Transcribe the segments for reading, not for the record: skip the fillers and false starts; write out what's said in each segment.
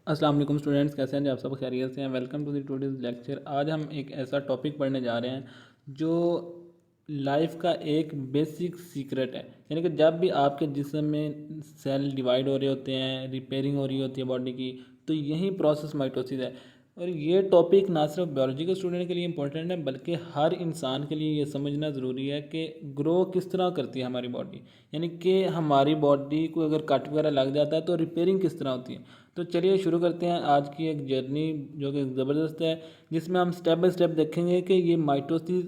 अस्सलाम वालेकुम स्टूडेंट्स, कैसे हैं जी? आप सब खैरियत से हैं। Welcome to the today's lecture. आज हम एक ऐसा टॉपिक पढ़ने जा रहे हैं जो लाइफ का एक बेसिक सीक्रेट है। यानी कि जब भी आपके जिस्म में सेल डिवाइड हो रहे होते हैं, रिपेयरिंग हो रही होती है बॉडी की, तो यही प्रोसेस माइटोसिस है। और ये टॉपिक ना सिर्फ बायोलॉजी के स्टूडेंट के लिए इंपॉर्टेंट है, बल्कि हर इंसान के लिए ये समझना ज़रूरी है कि ग्रो किस तरह करती है हमारी बॉडी। यानी कि हमारी बॉडी को अगर कट वगैरह लग जाता है तो रिपेयरिंग किस तरह होती है। तो चलिए शुरू करते हैं आज की एक जर्नी जो कि ज़बरदस्त है, जिसमें हम स्टेप बाय स्टेप देखेंगे कि ये माइटोसिस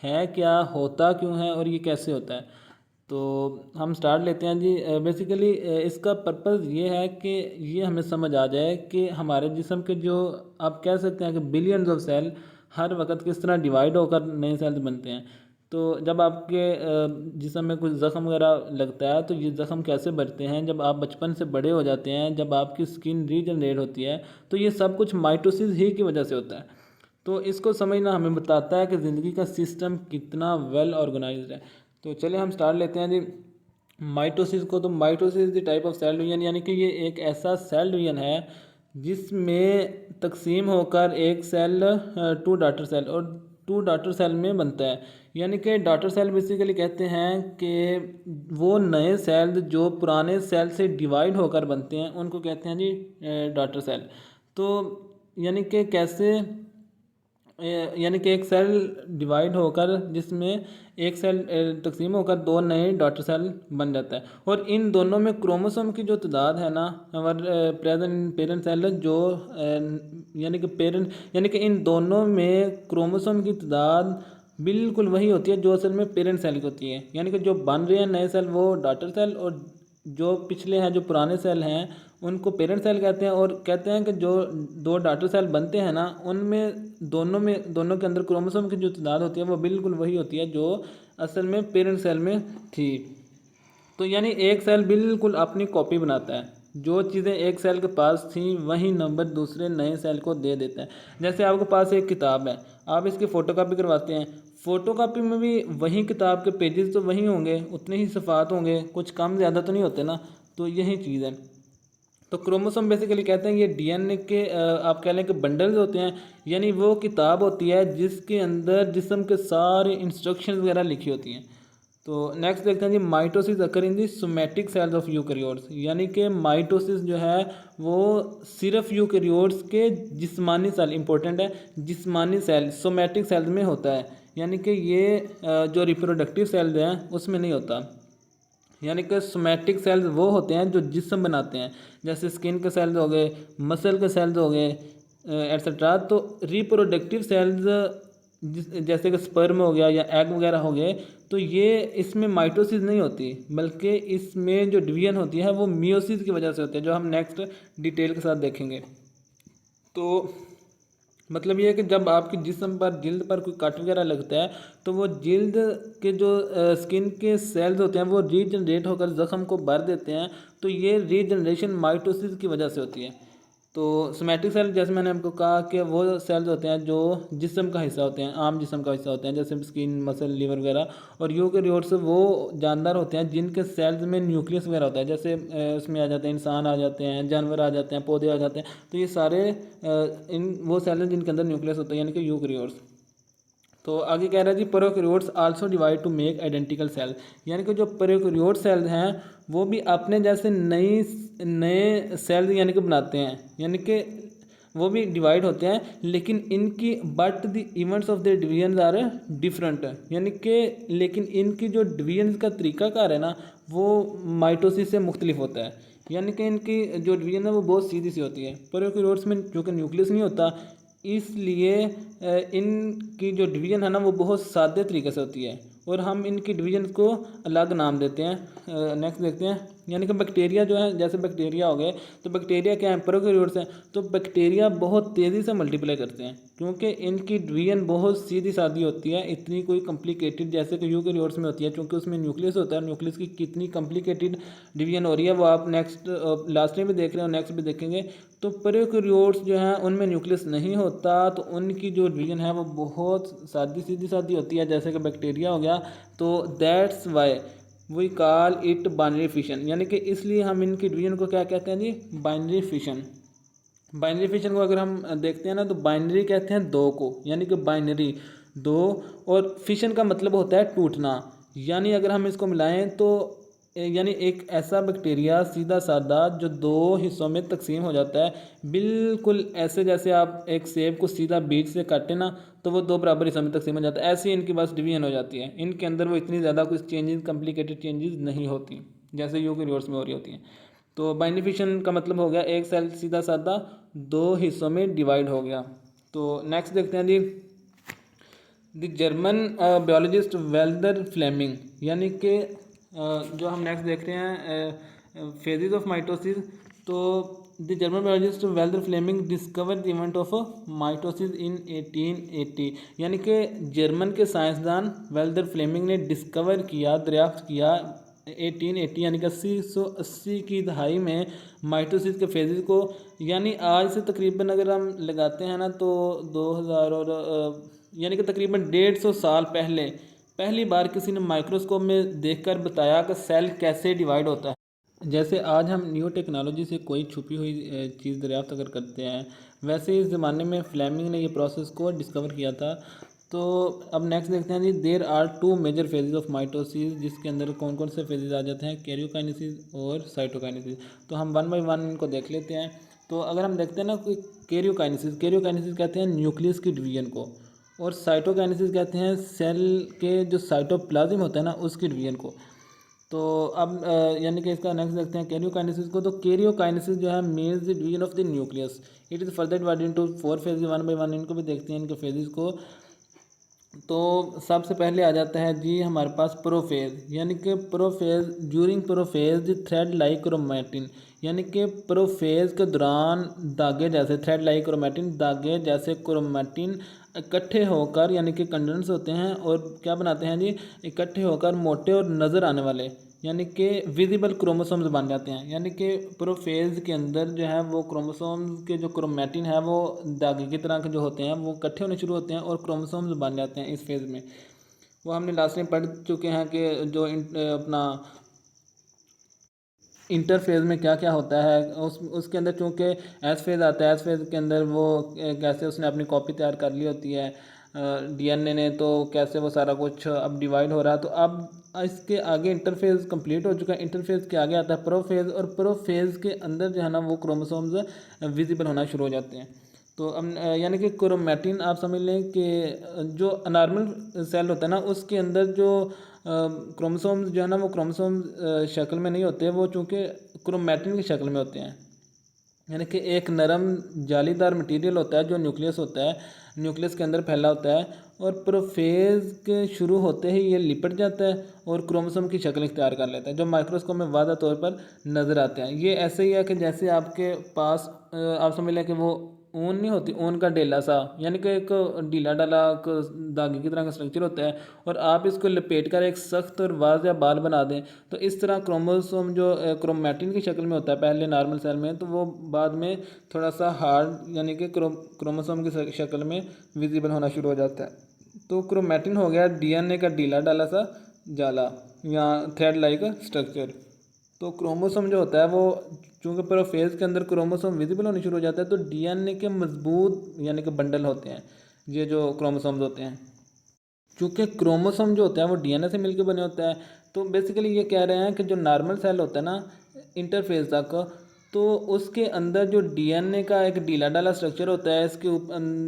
है क्या, होता क्यों है और ये कैसे होता है। तो हम स्टार्ट लेते हैं जी। बेसिकली इसका पर्पज़ ये है कि ये हमें समझ आ जाए कि हमारे जिस्म के जो आप कह सकते हैं कि बिलियंस ऑफ सेल हर वक्त किस तरह डिवाइड होकर नए सेल्स बनते हैं। तो जब आपके जिस्म में कुछ ज़ख़म वगैरह लगता है तो ये ज़ख़म कैसे बढ़ते हैं, जब आप बचपन से बड़े हो जाते हैं, जब आपकी स्किन रीजनरेट होती है, तो ये सब कुछ माइटोसिस ही की वजह से होता है। तो इसको समझना हमें बताता है कि ज़िंदगी का सिस्टम कितना वेल ऑर्गेनाइज्ड है। तो चलिए हम स्टार्ट लेते हैं जी माइटोसिस को। तो mitosis the type of cell division, यानी कि ये एक ऐसा सेल डिवीजन है जिसमें तकसीम होकर एक सेल टू डॉटर सेल और टू डॉटर सेल में बनता है। यानी कि डॉटर सेल बेसिकली कहते हैं कि वो नए सेल जो पुराने सेल से डिवाइड होकर बनते हैं उनको कहते हैं जी डॉटर सेल। तो यानी कि कैसे, यानी कि एक सेल डिवाइड होकर जिसमें एक सेल तकसीम होकर दो नए डॉटर सेल बन जाता है। और इन दोनों में क्रोमोसोम की जो तादाद है ना, हमारे प्रेजेंट पेरेंट सेल जो यानी कि पेरेंट, यानी कि इन दोनों में क्रोमोसोम की तादाद बिल्कुल वही होती है जो असल में पेरेंट सेल की होती है। यानी कि जो बन रहे हैं नए सेल वो डॉटर सेल, और जो पिछले हैं जो पुराने सेल हैं उनको पेरेंट सेल कहते हैं। और कहते हैं कि जो दो डॉटर सेल बनते हैं ना, उनमें दोनों के अंदर क्रोमोसोम की जो तादाद होती है वो बिल्कुल वही होती है जो असल में पेरेंट सेल में थी। तो यानी एक सेल बिल्कुल अपनी कॉपी बनाता है, जो चीज़ें एक सेल के पास थी वही नंबर दूसरे नए सेल को दे देता है। जैसे आपके पास एक किताब है, आप इसकी फ़ोटोकॉपी करवाते हैं, फ़ोटोकॉपी में भी वही किताब के पेजेस तो वही होंगे, उतने ही सफ़ात होंगे, कुछ कम ज़्यादा तो नहीं होते ना। तो यही चीज़ है। तो क्रोमोसोम बेसिकली कहते हैं ये डीएनए के आप कह लें कि बंडल्स होते हैं। यानी वो किताब होती है जिसके अंदर जिस्म के सारे इंस्ट्रक्शंस वगैरह लिखी होती हैं। तो नेक्स्ट देखते हैं जी mitosis occur in the somatic cells of eukaryotes. यानी कि माइटोसिस जो है वो सिर्फ यूकैरियोट्स के जिस्मानी सेल, इंपॉर्टेंट है, जिस्मानी सेल सोमैटिक सेल्स में होता है। यानी कि ये जो रिप्रोडक्टिव सेल्स हैं उसमें नहीं होता। यानी कि सोमैटिक सेल्स वो होते हैं जो जिस्म बनाते हैं, जैसे स्किन के सेल्स हो गए, मसल के सेल्स हो गए एट्सट्रा। तो रिप्रोडक्टिव सेल्स जैसे कि स्पर्म हो गया या एग वगैरह हो गए, तो ये इसमें माइटोसिस नहीं होती, बल्कि इसमें जो डिवीजन होती है वो मियोसिस की वजह से होती है, जो हम नेक्स्ट डिटेल के साथ देखेंगे। तो मतलब ये है कि जब आपके जिस्म पर जिल्द पर कोई कट वगैरह लगता है तो वो जिल्द के जो स्किन के सेल्स होते हैं वो रीजनरेट होकर ज़ख़म को भर देते हैं। तो ये रीजनरेशन माइटोसिस की वजह से होती है। तो सोमैटिक सेल जैसे मैंने आपको कहा कि वो सेल्स होते हैं जो जिस्म का हिस्सा होते हैं, आम जिस्म का हिस्सा होते हैं, जैसे स्किन, मसल, लिवर वगैरह। और यूकैरियोट्स वो जानदार होते हैं जिनके सेल्स में न्यूक्लियस वगैरह होता है, जैसे उसमें आ जाते हैं इंसान, आ जाते हैं जानवर, आ जाते हैं पौधे, आ जाते हैं। तो ये सारे इन वो सेल हैं जिनके अंदर न्यूक्लियस होता है, यानी कि यूकैरियोट्स। तो आगे कह रहा है जी prokaryotes also divide to make identical cell. यानी कि जो प्रोकैरियोट सेल्स हैं वो भी अपने जैसे नए सेल यानी कि बनाते हैं, यानी कि वो भी डिवाइड होते हैं, लेकिन इनकी but the events of the division are different. यानी कि लेकिन इनकी जो डिवीजन का तरीकाकार है ना वो माइटोसिस से मुख्तलिफ होता है। यानी कि इनकी जो डिवीजन है वो बहुत सीधी सी होती है। प्रोकैरियोट्स में जो कि न्यूक्लियस नहीं होता, इसलिए इनकी जो डिवीज़न है ना वो बहुत सादे तरीके से होती है और हम इनकी डिवीज़न को अलग नाम देते हैं। नेक्स्ट देखते हैं, यानी कि बैक्टीरिया जो है, जैसे बैक्टीरिया हो गए, तो बैक्टीरिया क्या है, प्रोकैरियोट्स हैं। तो बैक्टीरिया बहुत तेज़ी से मल्टीप्लाई करते हैं क्योंकि इनकी डिवीज़न बहुत सीधी सादी होती है, इतनी कोई कॉम्प्लिकेटेड जैसे कि यूकैरियोट्स में होती है, क्योंकि उसमें न्यूक्लियस होता है। न्यूक्लियस की कितनी कॉम्प्लिकेटेड डिवीज़न हो रही है वो आप नेक्स्ट लास्ट में भी देख रहे हो, नेक्स्ट भी देखेंगे। तो प्रोकैरियोट्स जो हैं उनमें न्यूक्लियस नहीं होता, तो उनकी जो डिवीजन है वो बहुत सीधी सादी होती है, जैसे कि बैक्टीरिया हो गया। तो that's why we call it binary fission. यानी कि इसलिए हम इनकी डिवीजन को क्या कहते हैं जी, बाइनरी फिशन। बाइनरी फिशन को अगर हम देखते हैं ना, तो बाइनरी कहते हैं दो को, यानी कि बाइनरी दो, और फिशन का मतलब होता है टूटना। यानी अगर हम इसको मिलाएं तो यानी एक ऐसा बैक्टीरिया सीधा साधा जो दो हिस्सों में तकसीम हो जाता है, बिल्कुल ऐसे जैसे आप एक सेब को सीधा बीच से काटें ना, तो वो दो बराबर हिस्सों में तकसीम हो जाता है, ऐसे ही इनकी बस डिवीजन हो जाती है। इनके अंदर वो इतनी ज़्यादा कुछ चेंजेस, कॉम्प्लिकेटेड चेंजेस नहीं होती जैसे यूकेरियोट्स में हो रही होती हैं। तो बाइनरी फिशन का मतलब हो गया एक सेल सीधा साधा दो हिस्सों में डिवाइड हो गया। तो नेक्स्ट देखते हैं जी, the German biologist Walther Flemming, यानी कि जो हम नेक्स्ट देख रहे हैं फेजेस ऑफ माइटोसिस। तो the German biologist Walther Flemming discover the event of mitosis in 1880, यानी कि जर्मन के साइंसदान वेल्दर फ्लेमिंग ने डिस्कवर किया, दरियाफ्त किया 1880 यानी कि 1880 की दहाई में माइटोसिस के फेजेस को। यानी आज से तकरीबन अगर हम लगाते हैं ना, तो 2000 और यानी कि तकरीबन 150 साल पहले पहली बार किसी ने माइक्रोस्कोप में देखकर बताया कि सेल कैसे डिवाइड होता है। जैसे आज हम न्यू टेक्नोलॉजी से कोई छुपी हुई चीज़ दरियाफ्त अगर करते हैं, वैसे इस ज़माने में फ्लेमिंग ने ये प्रोसेस को डिस्कवर किया था। तो अब नेक्स्ट देखते हैं जी, there are two major phases of mitosis, जिसके अंदर कौन कौन से फेजेस आ जाते हैं, कैरियोकाइनेसिस और साइटोकाइनेसिस। तो हम वन बाई वन इनको देख लेते हैं। तो अगर हम देखते हैं ना कि कैरियोकाइनेसिस कहते हैं न्यूक्लियस की डिवीजन को, और साइटोकाइनेसिस कहते हैं सेल के जो साइटोप्लाज्म होता है ना उसकी डिवीजन को। तो अब यानी कि इसका नेक्स्ट देखते हैं कैरियोकाइनेसिस को। तो कैरियोकाइनेसिस जो है means the division of the nucleus, it is further divided into 4 phases, one by one इनको भी देखते हैं, इनके फेजेस को। तो सबसे पहले आ जाता है जी हमारे पास प्रोफेज, यानी कि prophase during prophase the thread like chromatin, यानी कि प्रोफेज के दौरान धागे जैसे थ्रेड लाइक क्रोमैटिन, धागे जैसे क्रोमैटिन इकट्ठे होकर यानी कि कंडेंस होते हैं, और क्या बनाते हैं जी, इकट्ठे होकर मोटे और नज़र आने वाले यानी कि विजिबल क्रोमोसोम्स बन जाते हैं। यानी कि प्रोफेज के अंदर जो है वो क्रोमोसोम्स के जो क्रोमैटिन है वो धागे की तरह के जो होते हैं वो इकट्ठे होने शुरू होते हैं और क्रोमोसोम्स बन जाते हैं इस फेज़ में। वो हमने लास्ट में पढ़ चुके हैं कि जो अपना इंटरफेज में क्या क्या होता है, उसके अंदर चूँकि एस फेज़ आता है, एस फेज़ के अंदर वो कैसे उसने अपनी कॉपी तैयार कर ली होती है डीएनए ने, तो कैसे वो सारा कुछ अब डिवाइड हो रहा है। तो अब इसके आगे इंटरफेज कंप्लीट हो चुका है, इंटरफेज के आगे आता है प्रोफेज, और प्रोफेज के अंदर जो है ना वो क्रोमोसोम्स विजिबल होना शुरू हो जाते हैं। तो अब यानी कि क्रोमैटिन आप समझ लें कि जो नॉर्मल सेल होता है ना उसके अंदर जो क्रोमोसोम्स जो है ना वो क्रोमोसोम्स शक्ल में नहीं होते, वो चूँकि क्रोमैटिन की शक्ल में होते हैं। यानी कि एक नरम जालीदार मटेरियल होता है जो न्यूक्लियस होता है, न्यूक्लियस के अंदर फैला होता है, और प्रोफेज के शुरू होते ही ये लिपट जाता है और क्रोमोसोम की शक्ल इख्तियार कर लेता है, जो माइक्रोस्कोप में वाज़ा तौर पर नज़र आते हैं। ये ऐसे ही है कि जैसे आपके पास आप समझ लें कि वो ऊन नहीं होती, ऊन का ढेला सा, यानी कि एक ढीला डाला धागे की तरह का स्ट्रक्चर होता है, और आप इसको लपेट कर एक सख्त और वाज़ा बाल बना दें, तो इस तरह क्रोमोसोम जो क्रोमैटिन की शक्ल में होता है पहले नॉर्मल सेल में, तो वो बाद में थोड़ा सा हार्ड यानी कि क्रोमोसोम की शक्ल में विजिबल होना शुरू हो जाता है। तो क्रोमैटिन हो गया डीएनए का ढीला डाला सा जाला या थ्रेड लाइक स्ट्रक्चर। तो क्रोमोसोम जो होता है वो चूँकि प्रोफेज के अंदर क्रोमोसोम विजिबल होने शुरू हो जाता है, तो डीएनए के मजबूत यानी कि बंडल होते हैं ये जो क्रोमोसोम्स होते हैं। चूँकि क्रोमोसोम जो होता है वो डीएनए से मिलकर बने होता है, तो बेसिकली ये कह रहे हैं कि जो नॉर्मल सेल होता है ना इंटरफेज तक, तो उसके अंदर जो डीएनए का एक ढीला ढाला स्ट्रक्चर होता है, इसके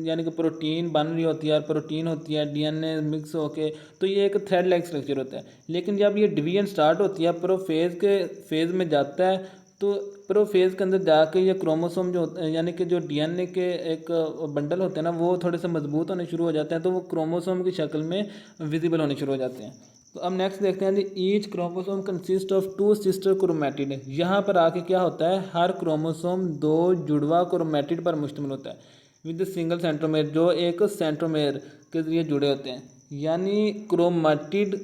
यानी कि प्रोटीन बन रही होती है और प्रोटीन होती है डीएनए मिक्स होके, तो ये एक थ्रेड लाइक स्ट्रक्चर होता है। लेकिन जब ये डिवीजन स्टार्ट होती है प्रोफेज के फेज़ में जाता है, तो प्रोफेज के अंदर जाके ये क्रोमोसोम जो यानी कि जो डीएनए के एक बंडल होते हैं ना वो थोड़े से मजबूत होने शुरू हो जाते हैं, तो वो क्रोमोसोम की शक्ल में विजिबल होने शुरू हो जाते हैं। तो अब नेक्स्ट देखते हैं जी, each chromosome consist of two sister chromatid. यहाँ पर आके क्या होता है, हर क्रोमोसोम दो जुड़वा क्रोमैटिड पर मुश्तमिल होता है विद सिंगल सेंट्रोमेर, जो एक सेंट्रोमेर के जरिए जुड़े होते हैं। यानी क्रोमैटिड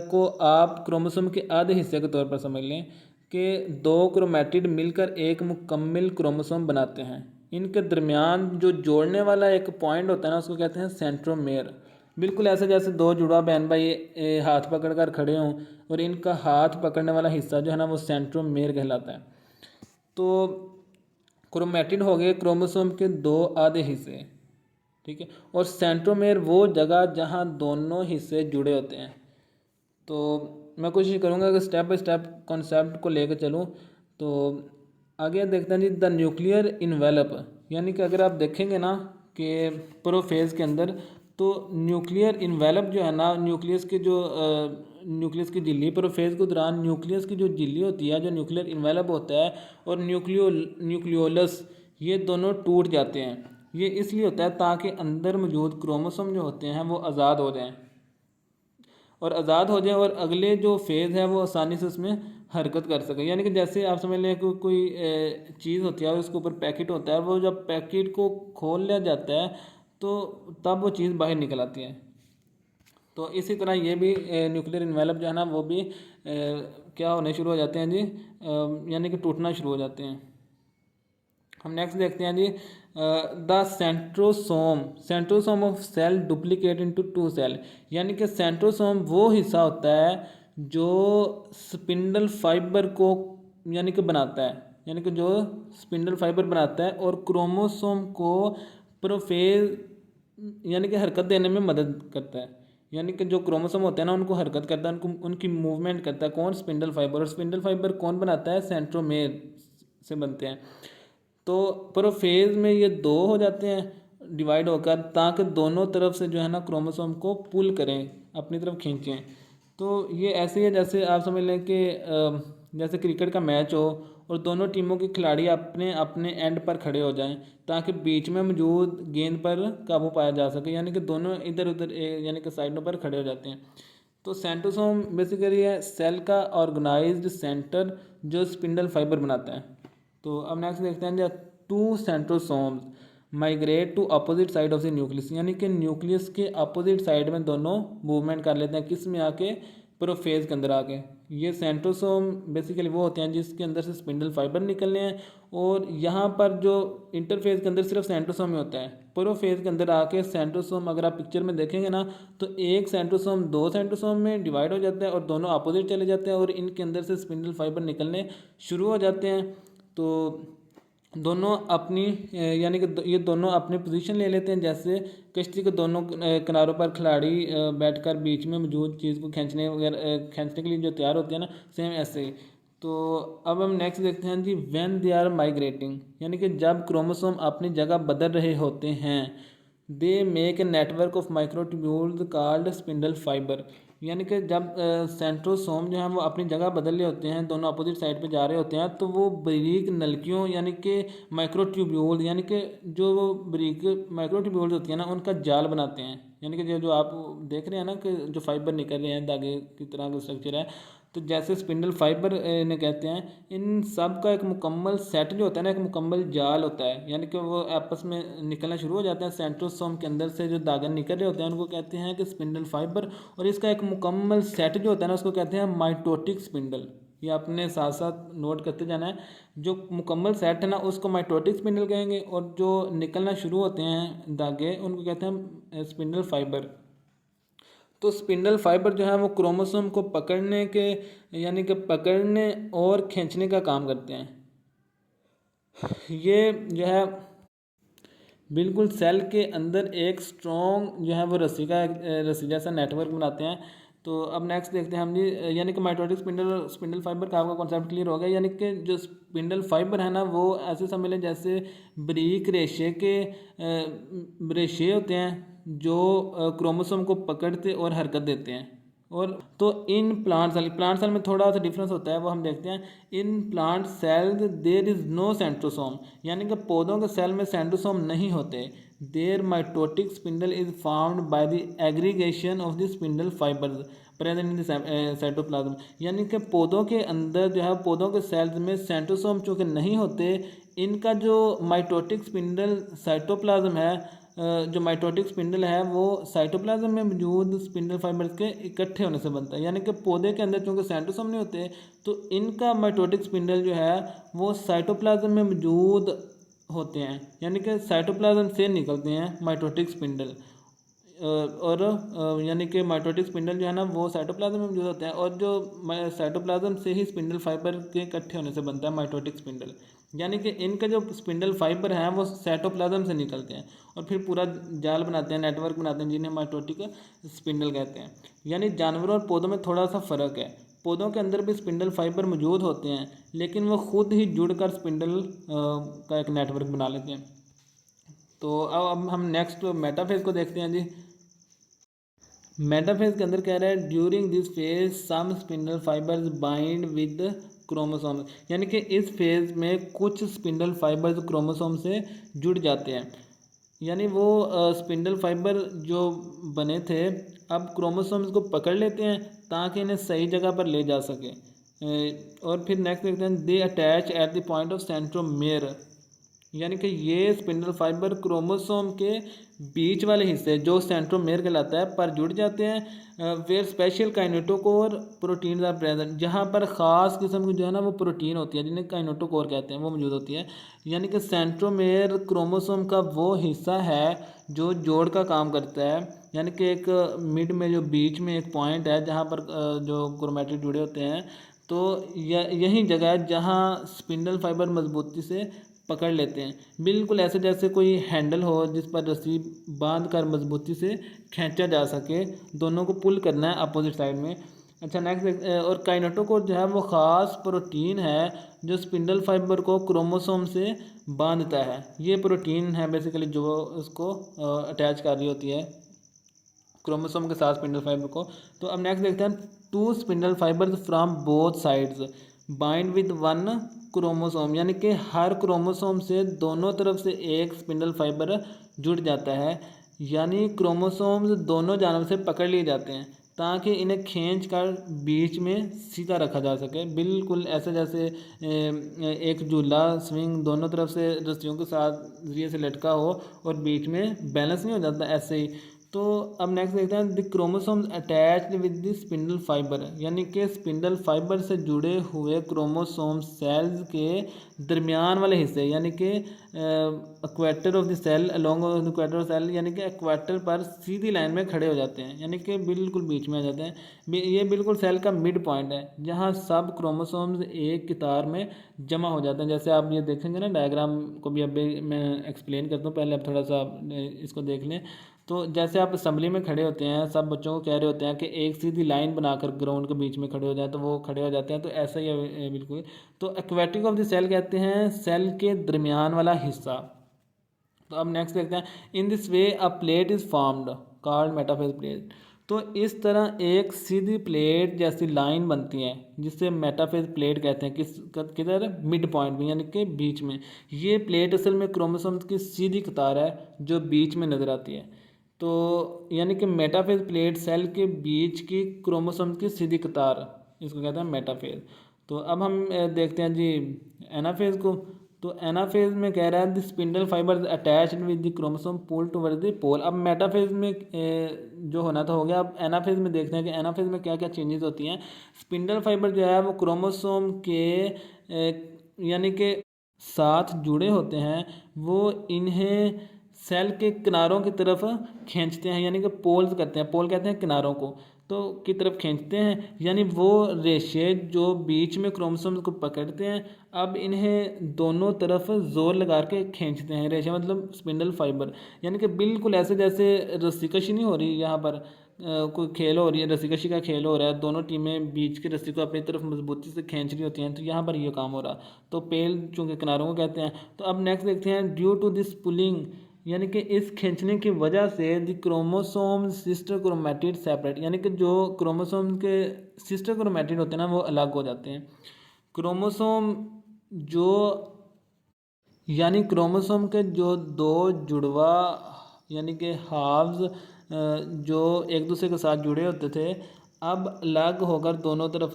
को आप क्रोमोसोम के आधे हिस्से के तौर पर समझ लें कि दो क्रोमैटिड मिलकर एक मुकम्मल क्रोमोसोम बनाते हैं। इनके दरमियान जो जोड़ने वाला एक पॉइंट होता है ना उसको कहते हैं सेंट्रोमेर। बिल्कुल ऐसे जैसे दो जुड़वा बहन भाई हाथ पकड़ कर खड़े हों, और इनका हाथ पकड़ने वाला हिस्सा जो है ना वो सेंट्रोमेर कहलाता है। तो क्रोमेटिड हो गए क्रोमोसोम के 2 आधे हिस्से, ठीक है। और सेंट्रोमेयर वो जगह जहाँ दोनों हिस्से जुड़े होते हैं। तो मैं कोशिश करूँगा कि स्टेप बाय स्टेप कॉन्सेप्ट को लेकर चलूँ। तो आगे देखते हैं जी, द न्यूक्लियर इन्वेलप, यानी कि अगर आप देखेंगे ना कि प्रोफेज के अंदर, तो न्यूक्लियर इन्वेलप जो है ना, न्यूक्लियस के जो न्यूक्लियस की झिल्ली, प्रोफेज के दौरान न्यूक्लियस की जो झिल्ली होती है, जो न्यूक्लियर इन्वेलप होता है, और न्यूक्लियोलस, ये दोनों टूट जाते हैं। ये इसलिए होता है ताकि अंदर मौजूद क्रोमोसोम जो होते हैं वो आज़ाद हो जाएं, और अगले जो फेज़ है वो आसानी से उसमें हरकत कर सके। यानी कि जैसे आप समझ लें कि कोई चीज़ होती है और उसके ऊपर पैकेट होता है, वो जब पैकेट को खोल लिया जाता है तो तब वो चीज़ बाहर निकल आती है। तो इसी तरह ये भी न्यूक्लियर इन्वेलप जो है ना, वो भी क्या होने शुरू हो जाते हैं जी, यानी कि टूटना शुरू हो जाते हैं। हम नेक्स्ट देखते हैं जी, the centrosome of cell duplicate into 2 cell, यानी कि सेंट्रोसोम वो हिस्सा होता है जो स्पिंडल फाइबर को यानी कि बनाता है, यानी कि जो स्पिंडल फाइबर बनाता है और क्रोमोसोम को प्रोफेज यानी कि हरकत देने में मदद करता है। यानी कि जो क्रोमोसोम होते हैं ना, उनको हरकत करता है, उनकी मूवमेंट करता है कौन, स्पिंडल फाइबर। और स्पिंडल फाइबर कौन बनाता है, सेंट्रोमेयर से बनते हैं। तो प्रोफेज में ये 2 हो जाते हैं डिवाइड होकर, ताकि दोनों तरफ से जो है ना क्रोमोसोम को पुल करें, अपनी तरफ खींचें। तो ये ऐसे ही है जैसे आप समझ लें कि जैसे क्रिकेट का मैच हो और दोनों टीमों के खिलाड़ी अपने अपने एंड पर खड़े हो जाएं, ताकि बीच में मौजूद गेंद पर काबू पाया जा सके। यानी कि दोनों इधर उधर यानी कि साइडों पर खड़े हो जाते हैं। तो सेंट्रोसोम बेसिकली है सेल का ऑर्गेनाइज्ड सेंटर जो स्पिंडल फाइबर बनाता है। तो अब नेक्स्ट देखते हैं जो 2 centrosomes migrate to opposite side of the nucleus, यानी कि न्यूक्लियस के अपोजिट साइड में दोनों मूवमेंट कर लेते हैं, किस में आके, प्रोफेज के अंदर आके। ये सेंट्रोसोम बेसिकली वो होते हैं जिसके अंदर से स्पिंडल फाइबर निकलने हैं, और यहाँ पर जो इंटरफेज के अंदर सिर्फ सेंट्रोसोम ही होता है। प्रोफेज के अंदर आके सेंट्रोसोम, अगर आप पिक्चर में देखेंगे ना, तो एक सेंट्रोसोम 2 सेंट्रोसोम में डिवाइड हो जाता है और दोनों अपोजिट चले जाते हैं, और इनके अंदर से स्पिंडल फाइबर निकलने शुरू हो जाते हैं। तो दोनों अपनी यानी कि ये दोनों अपनी पोजीशन ले लेते हैं, जैसे कश्ती के दोनों किनारों पर खिलाड़ी बैठकर बीच में मौजूद चीज़ को खींचने के लिए जो तैयार होते हैं ना, सेम ऐसे ही। तो अब हम नेक्स्ट देखते हैं जी, व्हेन दे आर माइग्रेटिंग, यानी कि जब क्रोमोसोम अपनी जगह बदल रहे होते हैं, they make a network of microtubules called spindle fibre, यानी कि जब सेंट्रोसोम जो है वो अपनी जगह बदल रहे होते हैं, दोनों अपोजिट साइड पे जा रहे होते हैं, तो वो बारीक नलकियों यानी कि माइक्रोट्यूब्यूल, यानी कि जो वो बारीक माइक्रोट्यूब्यूल्स होती हैं ना, उनका जाल बनाते हैं। यानी कि जो आप देख रहे हैं ना कि जो फाइबर निकल रहे हैं धागे की तरह का स्ट्रक्चर है, तो जैसे स्पिंडल फाइबर ने कहते हैं, इन सब का एक मुकम्मल सेट जो होता है ना, एक मुकम्मल जाल होता है, यानी कि वो आपस में निकलना शुरू हो जाते हैं। सेंट्रोसोम के अंदर से जो धागे निकल रहे होते हैं उनको कहते हैं कि स्पिंडल फाइबर, और इसका एक मुकम्मल सेट जो होता है ना, उसको कहते हैं माइटोटिक स्पिंडल। ये अपने साथ साथ नोट करते जाना है, जो मुकम्मल सेट है ना उसको माइटोटिक स्पिंडल कहेंगे, और जो निकलना शुरू होते हैं धागे उनको कहते हैं स्पिंडल फाइबर। तो स्पिंडल फाइबर जो है वो क्रोमोसोम को पकड़ने के यानी कि पकड़ने और खींचने का काम करते हैं। ये जो है बिल्कुल सेल के अंदर एक स्ट्रॉन्ग जो है वो रस्सी जैसा नेटवर्क बनाते हैं। तो अब नेक्स्ट देखते हैं हम जी, यानी कि माइटोटिक स्पिंडल फाइबर का आपका कॉन्सेप्ट क्लियर हो गया। यानी कि जो स्पिंडल फाइबर है ना, वो ऐसे समझ लें जैसे बारीक रेशे होते हैं जो क्रोमोसोम को पकड़ते और हरकत देते हैं। और तो इन प्लांट सेल में थोड़ा सा डिफरेंस होता है, वो हम देखते हैं। In plant cells there is no centrosome, यानी कि पौधों के सेल में सेंट्रोसोम नहीं होते। There mitotic spindle is formed by the aggregation of the spindle fibres present in the cytoplasm, यानी कि पौधों के अंदर जो है पौधों के सेल्स में सेंट्रोसोम चूँकि नहीं होते, इनका जो माइटोटिक स्पिंडल साइटोप्लाज्म है, जो माइटोटिक स्पिंडल है वो साइटोप्लाज्म में मौजूद स्पिंडल फाइबर्स के इकट्ठे होने से बनता है। यानी कि पौधे के अंदर चूँकि सेंट्रोसोम नहीं होते, तो इनका माइटोटिक स्पिंडल जो है वो साइटोप्लाज्म में मौजूद होते हैं, यानी कि साइटोप्लाज्म से निकलते हैं माइटोटिक स्पिंडल। और यानी कि माइटोटिक स्पिंडल जो है ना वो साइटोप्लाज्म में मौजूद होते हैं, और जो साइटोप्लाज्म से ही स्पिंडल फाइबर के इकट्ठे होने से बनता है माइटोटिक स्पिंडल। यानी कि इनका जो स्पिंडल फाइबर है वो साइटोप्लाज्म से निकलते हैं और फिर पूरा जाल बनाते हैं, नेटवर्क बनाते हैं, जिन्हें माइटोटिक स्पिंडल कहते हैं। यानी जानवरों और पौधों में थोड़ा सा फ़र्क है, पौधों के अंदर भी स्पिंडल फाइबर मौजूद होते हैं लेकिन वो खुद ही जुड़कर स्पिंडल का एक नेटवर्क बना लेते हैं। तो अब हम नेक्स्ट मेटाफेज को देखते हैं जी। मेटाफेज के अंदर कह रहा है during this phase some spindle fibres bind with chromosome, यानी कि इस फेज में कुछ स्पिंडल फाइबर्स क्रोमोसोम से जुड़ जाते हैं। यानी वो स्पिंडल फाइबर जो बने थे अब क्रोमोसोम्स को पकड़ लेते हैं ताकि इन्हें सही जगह पर ले जा सके। और फिर नेक्स्ट देखते हैं दे attach at the point of centromere, यानी कि ये स्पिंडल फाइबर क्रोमोसोम के बीच वाले हिस्से जो सेंट्रोमेयर कहलाता है पर जुड़ जाते हैं। Where special kinetochore protein are present, जहाँ पर ख़ास किस्म की जो है ना वो प्रोटीन होती है जिन्हें काइनेटोकोर कहते हैं, वो मौजूद होती है। यानी कि सेंट्रोमेयर क्रोमोसोम का वो हिस्सा है जो जोड़ का काम करता है। यानी कि एक मिड में जो बीच में एक पॉइंट है जहाँ पर जो क्रोमैटिड जुड़े होते हैं, तो यही जगह है जहाँ स्पिंडल फाइबर मजबूती से पकड़ लेते हैं, बिल्कुल ऐसे जैसे कोई हैंडल हो जिस पर रस्सी बांध कर मजबूती से खींचा जा सके, दोनों को पुल करना है अपोजिट साइड में। अच्छा नेक्स्ट, और काइनेटोकोर जो है वो ख़ास प्रोटीन है जो स्पिंडल फाइबर को क्रोमोसोम से बांधता है। ये प्रोटीन है बेसिकली जो उसको अटैच कर रही होती है क्रोमोसोम के साथ स्पिंडल फाइबर को। तो अब नेक्स्ट देखते हैं two spindle fibres from both sides bind with one chromosome, यानी कि हर क्रोमोसोम से दोनों तरफ से एक स्पिंडल फाइबर जुड़ जाता है। यानी क्रोमोसोम्स दोनों जानब से पकड़ लिए जाते हैं ताकि इन्हें खींच कर बीच में सीधा रखा जा सके, बिल्कुल ऐसे जैसे एक झूला स्विंग दोनों तरफ से रस्सियों के साथ जरिए से लटका हो और बीच में बैलेंस नहीं हो जाता, ऐसे ही। तो अब नेक्स्ट देखते हैं the chromosomes attached with the spindle fibre, यानी कि स्पिंडल फाइबर से जुड़े हुए क्रोमोसोम सेल्स के दरमियान वाले हिस्से, यानी कि equator of the cell along the equator of cell, यानी कि इक्वेटर पर सीधी लाइन में खड़े हो जाते हैं, यानी कि बिल्कुल बीच में आ जाते हैं। ये बिल्कुल सेल का मिड पॉइंट है जहाँ सब क्रोमोसोम्स एक कतार में जमा हो जाते हैं। जैसे आप ये देखेंगे ना, डायग्राम को भी अभी मैं एक्सप्लेन करता हूँ, पहले आप थोड़ा सा इसको देख लें। तो जैसे आप असेंबली में खड़े होते हैं, सब बच्चों को कह रहे होते हैं कि एक सीधी लाइन बनाकर ग्राउंड के बीच में खड़े हो जाए, तो वो खड़े हो जाते हैं, तो ऐसा ही है बिल्कुल। तो एक्वेटिक ऑफ द सेल कहते हैं सेल के दरमियान वाला हिस्सा। तो अब नेक्स्ट देखते हैं इन this way a plate is formed called metaphase plate. तो इस तरह एक सीधी प्लेट जैसी लाइन बनती है जिससे मेटाफेज प्लेट कहते हैं, किधर मिड पॉइंट में, यानी कि बीच में। ये प्लेट असल में क्रोमोसोम्स की सीधी कतार है जो बीच में नज़र आती है। तो यानी कि मेटाफेज प्लेट सेल के बीच की क्रोमोसोम की सीधी कतार, इसको कहते हैं मेटाफेज। तो अब हम देखते हैं जी एनाफेज को। तो एनाफेज में कह रहा है the spindle fibres attached with the chromosome pull towards the pole. अब मेटाफेज में जो होना था हो गया। अब एनाफेज में देखते हैं कि एनाफेज में क्या क्या चेंजेस होती हैं। स्पिंडल फाइबर जो है वो क्रोमोसोम के यानी कि साथ जुड़े होते हैं, वो इन्हें सेल के किनारों की तरफ खींचते हैं, यानी कि पोल्स करते हैं, पोल कहते हैं किनारों को, तो की तरफ खींचते हैं। यानी वो रेशे जो बीच में क्रोमोसोम्स को पकड़ते हैं, अब इन्हें दोनों तरफ जोर लगा के खींचते हैं। रेशे मतलब स्पिंडल फाइबर, यानी कि बिल्कुल ऐसे जैसे रस्सीकशी नहीं हो रही, यहाँ पर कोई खेल हो रही है, रस्सीकशी का खेल हो रहा है, दोनों टीमें बीच की रस्सी को अपनी तरफ मजबूती से खींच रही होती हैं, तो यहाँ पर ये काम हो रहा। तो पेल चूँकि किनारों को कहते हैं। तो अब नेक्स्ट देखते हैं ड्यू टू दिस पुलिंग, यानी कि इस खींचने की वजह से the chromosome sister chromatid separate, यानी कि जो क्रोमोसोम के सिस्टर क्रोमैटिड होते हैं ना वो अलग हो जाते हैं। क्रोमोसोम जो यानी क्रोमोसोम के जो दो जुड़वा यानी कि हाफ्स जो एक दूसरे के साथ जुड़े होते थे, अब अलग होकर दोनों तरफ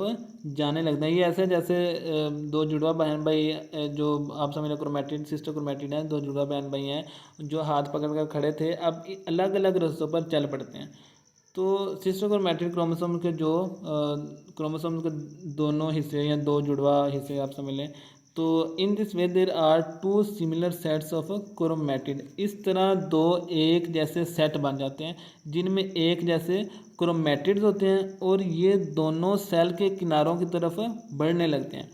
जाने लगते हैं। ये ऐसे जैसे दो जुड़वा बहन भाई जो आप समझ लो क्रोमैटिड सिस्टर क्रोमैटिड हैं, दो जुड़वा बहन भाई हैं जो हाथ पकड़ कर खड़े थे, अब अलग अलग रास्तों पर चल पड़ते हैं। तो सिस्टर क्रोमैटिड क्रोमोसोम के जो क्रोमोसोम के दोनों हिस्से या दो जुड़वा हिस्से आप समझ लें, तो in this way there are two similar sets of chromatid. इस तरह दो एक जैसे सेट बन जाते हैं जिनमें एक जैसे क्रोमैटिड्स होते हैं और ये दोनों सेल के किनारों की तरफ बढ़ने लगते हैं।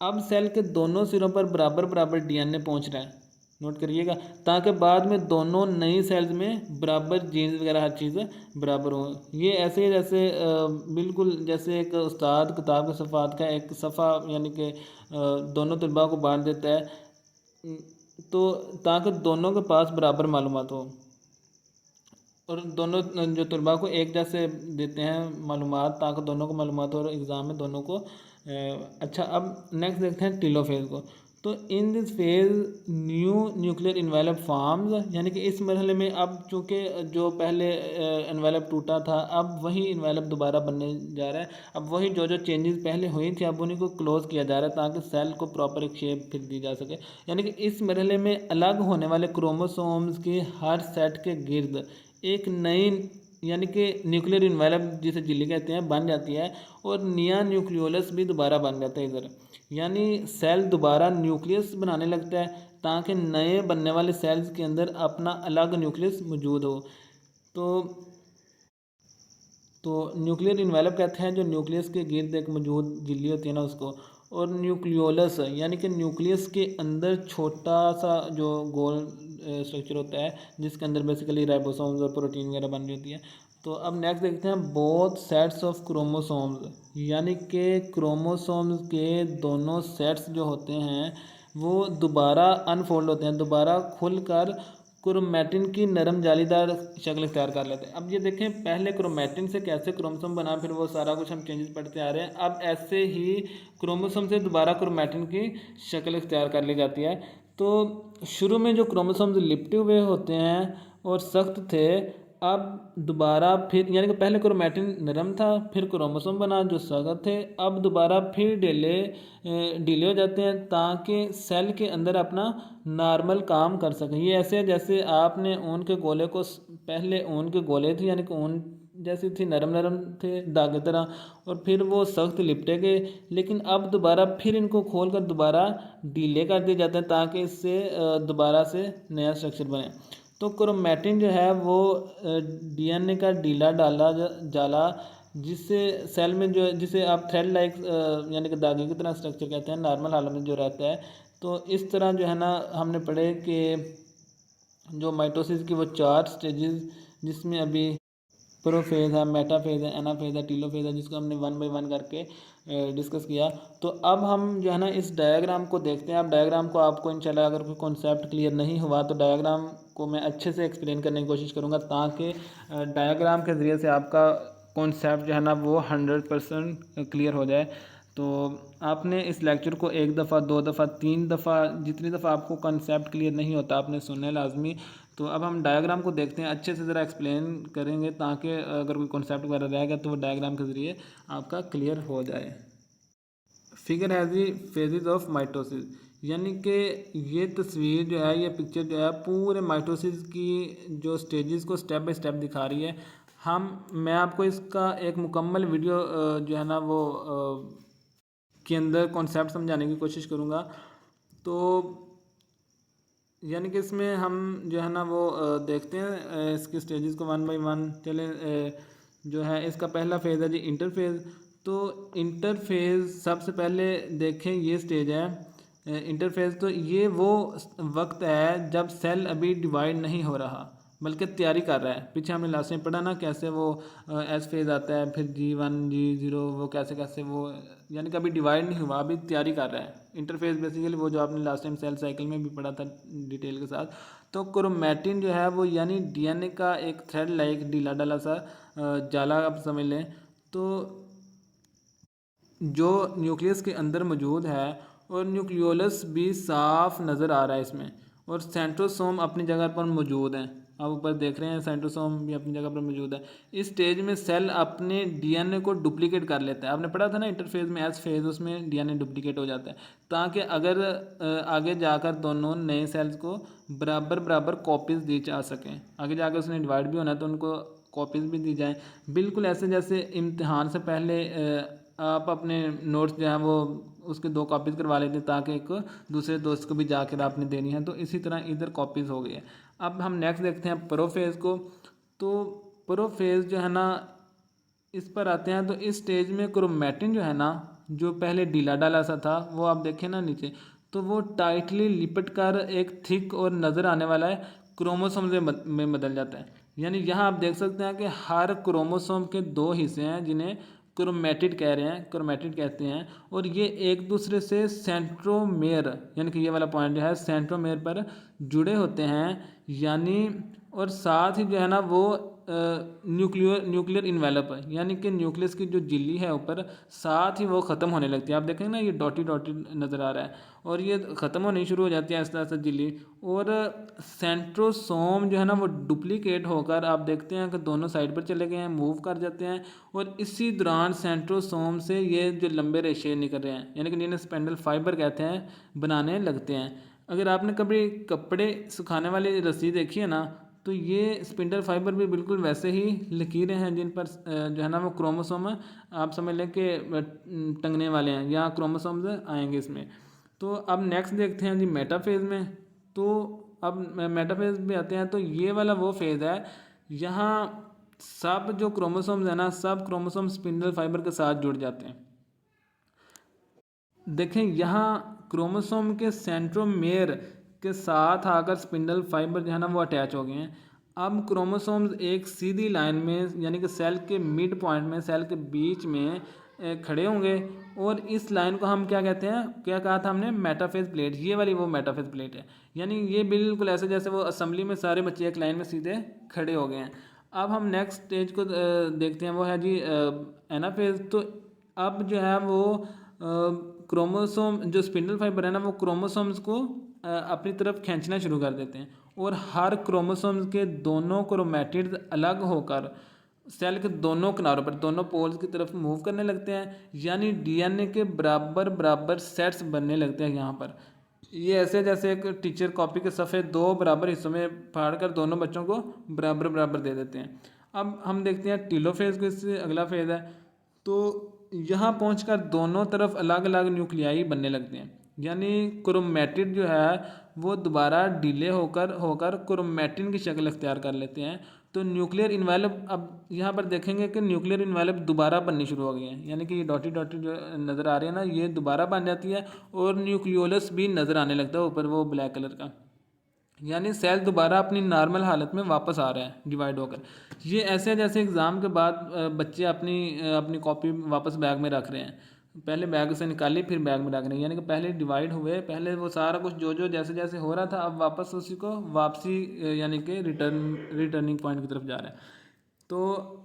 अब सेल के दोनों सिरों पर बराबर बराबर डीएनए पहुंच रहा है, नोट करिएगा, ताकि बाद में दोनों नई सेल्स में बराबर जीन्स वगैरह हर चीज़ बराबर हो। ये ऐसे जैसे बिल्कुल जैसे एक उस्ताद किताब के सफ़ात का एक सफ़ा यानी कि दोनों तलबा को बांट देता है, तो ताकि दोनों के पास बराबर मालूमात हो और दोनों जो तलबा को एक जैसे देते हैं मालूमात, ताकि दोनों को मालूमात हो और एग्ज़ाम में दोनों को अच्छा। अब नेक्स्ट देखते हैं टीलोफेज को। तो in this phase new nuclear envelope forms, यानी कि इस मरहले में अब चूँकि जो पहले इन्वेलप टूटा था, अब वही इन्वेलप दोबारा बनने जा रहा है। अब वही जो जो चेंजेस पहले हुई थी अब उन्हीं को क्लोज किया जा रहा है, ताकि सेल को प्रॉपर एक शेप फिर दी जा सके। यानी कि इस मरहले में अलग होने वाले क्रोमोसोम्स के हर सेट के गिर्द एक नई यानी कि न्यूक्लियर इन्वेलप जिसे झिल्ली कहते हैं बन जाती है, और नया न्यूक्लियोलस भी दोबारा बन जाता है इधर। यानी सेल दोबारा न्यूक्लियस बनाने लगता है, ताकि नए बनने वाले सेल्स के अंदर अपना अलग न्यूक्लियस मौजूद हो। तो न्यूक्लियर इन्वेलप कहते हैं जो न्यूक्लियस के गिर्द एक मौजूद झिल्ली होती है ना उसको। और न्यूक्लियोलस यानी कि न्यूक्लियस के अंदर छोटा सा जो गोल स्ट्रक्चर होता है, जिसके अंदर बेसिकली राइबोसोम्स और प्रोटीन वगैरह बन रही होती है। तो अब नेक्स्ट देखते हैं बोथ सेट्स ऑफ क्रोमोसोम्स, यानी कि क्रोमोसोम्स के दोनों सेट्स जो होते हैं वो दोबारा अनफोल्ड होते हैं, दोबारा खुलकर क्रोमैटिन की नरम जालीदार शक्ल इख्तियार कर लेते हैं। अब ये देखें, पहले क्रोमैटिन से कैसे क्रोमोसोम बना, फिर वो सारा कुछ हम चेंजेस पढ़ते आ रहे हैं। अब ऐसे ही क्रोमोसोम से दोबारा क्रोमैटिन की शक्ल इख्तियार कर ली जाती है। तो शुरू में जो क्रोमोसोम्स लिपटे हुए होते हैं और सख्त थे, अब दोबारा फिर यानी कि पहले क्रोमैटिन नरम था, फिर क्रोमोसोम बना जो सख्त थे, अब दोबारा फिर ढीले हो जाते हैं, ताकि सेल के अंदर अपना नॉर्मल काम कर सकें। ये ऐसे जैसे आपने ऊन के गोले को, पहले ऊन के गोले थे यानी कि ऊन जैसी थी, नरम नरम थे धागे तरह, और फिर वो सख्त लिपटे गए, लेकिन अब दोबारा फिर इनको खोल कर दोबारा ढीले कर दिए जाते हैं, ताकि इससे दोबारा से नया स्ट्रक्चर बने। तो क्रोमैटिन जो है वो डीएनए का ढीला डाला जाला, जिससे सेल में जो जिसे आप थ्रेड लाइक यानी कि धागे की तरह स्ट्रक्चर कहते हैं, नॉर्मल हालत में जो रहता है। तो इस तरह जो है ना हमने पढ़े कि जो माइटोसिस की वो 4 स्टेजेस, जिसमें अभी प्रोफेज है, मेटाफेज है, एनाफेज है, टीलोफेज है, जिसको हमने 1 बाय 1 करके डिस्कस किया। तो अब हम जो है ना इस डायग्राम को देखते हैं। अब डायग्राम को आपको इंशाल्लाह अगर कोई कॉन्सेप्ट क्लियर नहीं हुआ तो डायग्राम को मैं अच्छे से एक्सप्लेन करने की कोशिश करूँगा, ताकि डायग्राम के ज़रिए से आपका कॉन्सेप्ट जो है ना वो 100% क्लियर हो जाए। तो आपने इस लेक्चर को 1 दफ़ा 2 दफ़ा 3 दफ़ा, जितनी दफ़ा आपको कॉन्सेप्ट क्लियर नहीं होता आपने सुनना है लाजमी। तो अब हम डायग्राम को देखते हैं, अच्छे से ज़रा एक्सप्लेन करेंगे, ताकि अगर कोई कॉन्सेप्ट वगैरह रहेगा तो वो डायग्राम के ज़रिए आपका क्लियर हो जाए। Figure has the phases of mitosis, यानी कि ये तस्वीर जो है, ये पिक्चर जो है पूरे माइटोसिस की जो स्टेजेस को स्टेप बाय स्टेप दिखा रही है। मैं आपको इसका एक मुकम्मल वीडियो जो है ना वो के अंदर कॉन्सेप्ट समझाने की कोशिश करूँगा। तो यानी कि इसमें हम जो है ना वो देखते हैं इसके स्टेजेस को 1 बाय 1। चले जो है इसका पहला फेज़ है जी इंटरफेज़। तो इंटरफेज़ सबसे पहले देखें, ये स्टेज है इंटरफेज़। तो ये वो वक्त है जब सेल अभी डिवाइड नहीं हो रहा, बल्कि तैयारी कर रहा है। पीछे हमने लास्ट में पढ़ा ना कैसे वो एस फेज़ आता है, फिर G1 G0, वो कैसे कैसे वो यानी कि अभी डिवाइड नहीं हुआ, अभी तैयारी कर रहा है। इंटरफेस बेसिकली वो जो आपने लास्ट टाइम सेल साइकिल में भी पढ़ा था डिटेल के साथ। तो क्रोमैटिन जो है वो यानी डीएनए का एक थ्रेड लाइक ढीला डाला सा जाला आप समझ लें। तो जो न्यूक्लियस के अंदर मौजूद है, और न्यूक्लियोलस भी साफ नज़र आ रहा है इसमें, और सेंट्रोसोम अपनी जगह पर मौजूद हैं। आप ऊपर देख रहे हैं सेंट्रोसोम भी अपनी जगह पर मौजूद है। इस स्टेज में सेल अपने डीएनए को डुप्लीकेट कर लेता है। आपने पढ़ा था ना इंटरफेज में एस फेज, उसमें डीएनए डुप्लीकेट हो जाता है, ताकि अगर आगे जाकर दोनों नए सेल्स को बराबर बराबर कॉपीज़ दी जा सकें। आगे जाकर उसने डिवाइड भी होना है तो उनको कॉपीज़ भी दी जाएँ। बिल्कुल ऐसे जैसे इम्तिहान से पहले आप अपने नोट्स जो हैं वो उसके 2 कॉपीज़ करवा लेते हैं, ताकि एक दूसरे दोस्त को भी जाकर आपने देनी है। तो इसी तरह इधर कॉपीज़ हो गई है। अब हम नेक्स्ट देखते हैं प्रोफेज़ को। तो प्रोफेज़ जो है ना इस पर आते हैं। तो इस स्टेज में क्रोमैटिन जो है ना जो पहले ढीला ढाला सा था वो आप देखें ना नीचे, तो वो टाइटली लिपट कर एक थिक और नज़र आने वाला है क्रोमोसोम में बदल जाता है। यानी यहाँ आप देख सकते हैं कि हर क्रोमोसोम के दो हिस्से हैं जिन्हें क्रोमेटिड कह रहे हैं, क्रोमेटिड कहते हैं, और ये एक दूसरे से सेंट्रोमेयर यानी कि ये वाला पॉइंट जो है सेंट्रोमेयर पर जुड़े होते हैं। यानी और साथ ही जो है ना वो न्यूक्लियर इन्वेलप है, यानी कि न्यूक्लियस की जो झिल्ली है ऊपर, साथ ही वो ख़त्म होने लगती है। आप देखेंगे ना ये डॉटी डॉटी नज़र आ रहा है, और ये ख़त्म होनी शुरू हो जाती है ऐसा ऐसा झिल्ली। और सेंट्रोसोम जो है ना वो डुप्लीकेट होकर आप देखते हैं कि दोनों साइड पर चले गए हैं, मूव कर जाते हैं, और इसी दौरान सेंट्रोसोम से ये जो लंबे रेशे निकल रहे हैं यानी कि जिन्हें स्पेंडल फाइबर कहते हैं बनाने लगते हैं। अगर आपने कभी कपड़े सुखाने वाली रस्सी देखी है ना, तो ये स्पिंडल फाइबर भी बिल्कुल वैसे ही लकीरें हैं जिन पर जो है ना वो क्रोमोसोम आप समझ लें कि टंगने वाले हैं या क्रोमोसोम्स आएंगे इसमें। तो अब नेक्स्ट देखते हैं जी मेटाफेज में। तो अब मेटाफेज में आते हैं, तो ये वाला वो फेज़ है यहाँ सब जो क्रोमोसोम्स है ना, सब क्रोमोसोम स्पिंडल फाइबर के साथ जुड़ जाते हैं। देखें यहाँ क्रोमोसोम के सेंट्रोमेयर के साथ आकर स्पिंडल फाइबर जो है ना वो अटैच हो गए हैं। अब क्रोमोसोम्स एक सीधी लाइन में यानी कि सेल के मिड पॉइंट में, सेल के बीच में खड़े होंगे, और इस लाइन को हम क्या कहते हैं, क्या कहा था हमने, मेटाफेज प्लेट। ये वाली वो मेटाफेज प्लेट है। यानी ये बिल्कुल ऐसे जैसे वो असेंबली में सारे बच्चे एक लाइन में सीधे खड़े हो गए हैं। अब हम नेक्स्ट स्टेज को देखते हैं, वो है जी एनाफेज। तो अब जो है वो क्रोमोसोम जो स्पिंडल फाइबर है ना वो क्रोमोसोम्स को अपनी तरफ खींचना शुरू कर देते हैं, और हर क्रोमोसोम्स के दोनों क्रोमैटिड्स अलग होकर सेल के दोनों किनारों पर, दोनों पोल्स की तरफ मूव करने लगते हैं। यानी डीएनए के बराबर बराबर सेट्स बनने लगते हैं यहाँ पर। ये ऐसे जैसे एक टीचर कॉपी के सफ़े दो बराबर हिस्सों में फाड़ कर दोनों बच्चों को बराबर बराबर दे देते हैं। अब हम देखते हैं टीलोफेज को, इससे अगला फेज़ है। तो यहाँ पहुंचकर दोनों तरफ अलग अलग न्यूक्लियाई बनने लगते हैं। यानी क्रोमैटिड जो है वो दोबारा डिले होकर होकर क्रोमैटिन की शक्ल अख्तियार कर लेते हैं। तो न्यूक्लियर इन्वेलप, अब यहाँ पर देखेंगे कि न्यूक्लियर इन्वेलप दोबारा बननी शुरू हो गई है, यानी कि ये डॉटी डॉटी जो नज़र आ रही है ना ये दोबारा बन जाती है, और न्यूक्लियोलस भी नज़र आने लगता है ऊपर वो ब्लैक कलर का। यानी सेल दोबारा अपनी नॉर्मल हालत में वापस आ रहा है डिवाइड होकर। ये ऐसे जैसे एग्ज़ाम के बाद बच्चे अपनी कॉपी वापस बैग में रख रहे हैं, पहले बैग से निकाली फिर बैग में रख रहे हैं। यानी कि पहले डिवाइड हुए, पहले वो सारा कुछ जो जो जैसे जैसे हो रहा था, अब वापस उसी को वापसी यानी कि रिटर्निंग पॉइंट की तरफ जा रहा है। तो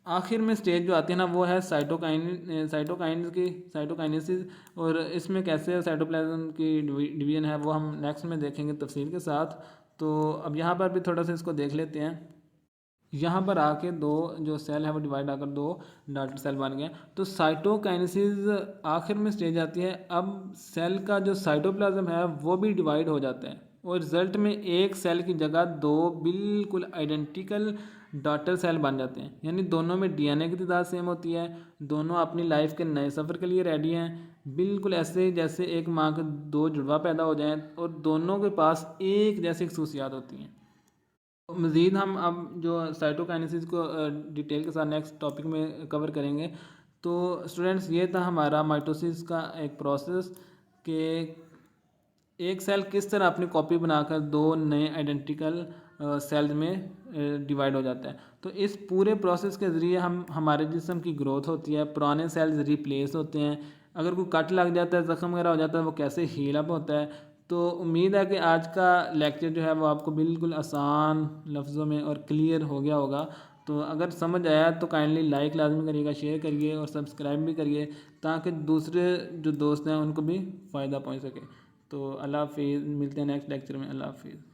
आखिर में स्टेज जो आती है ना वो है साइटोकाइनेसिस। और इसमें कैसे साइटोप्लाज्म की डिवीजन है वो हम नेक्स्ट में देखेंगे तफसील के साथ। तो अब यहाँ पर भी थोड़ा सा इसको देख लेते हैं। यहाँ पर आके दो जो सेल है वो डिवाइड आकर दो डॉटर सेल बन गए। तो साइटोकाइनेसिस आखिर में स्टेज आती है। अब सेल का जो साइटोप्लाज्म है वो भी डिवाइड हो जाता है, और रिजल्ट में एक सेल की जगह दो बिल्कुल आइडेंटिकल डॉटर सेल बन जाते हैं। यानी दोनों में डीएनए की तादाद सेम होती है, दोनों अपनी लाइफ के नए सफ़र के लिए रेडी हैं। बिल्कुल ऐसे जैसे एक माँ के दो जुड़वा पैदा हो जाएं, और दोनों के पास एक जैसी खसूसियात होती हैं। मज़ीद हम अब जो साइटोकाइनेसिस को डिटेल के साथ नेक्स्ट टॉपिक में कवर करेंगे। तो स्टूडेंट्स ये था हमारा माइटोसिस का एक प्रोसेस कि एक सेल किस तरह अपनी कॉपी बनाकर दो नए आइडेंटिकल सेल्स में डिवाइड हो जाता है। तो इस पूरे प्रोसेस के ज़रिए हमारे जिस्म की ग्रोथ होती है, पुराने सेल्स रिप्लेस होते हैं, अगर कोई कट लग जाता है, ज़ख्म वगैरह हो जाता है, वो कैसे हील अप होता है। तो उम्मीद है कि आज का लेक्चर जो है वो आपको बिल्कुल आसान लफ्ज़ों में और क्लियर हो गया होगा। तो अगर समझ आया तो काइंडली लाइक लाजमी करिएगा, शेयर करिए और सब्सक्राइब भी करिए, ताकि दूसरे जो दोस्त हैं उनको भी फ़ायदा पहुंच सके। तो अल्लाह हाफिज़, मिलते हैं नेक्स्ट लेक्चर में। अल्लाह हाफिज़।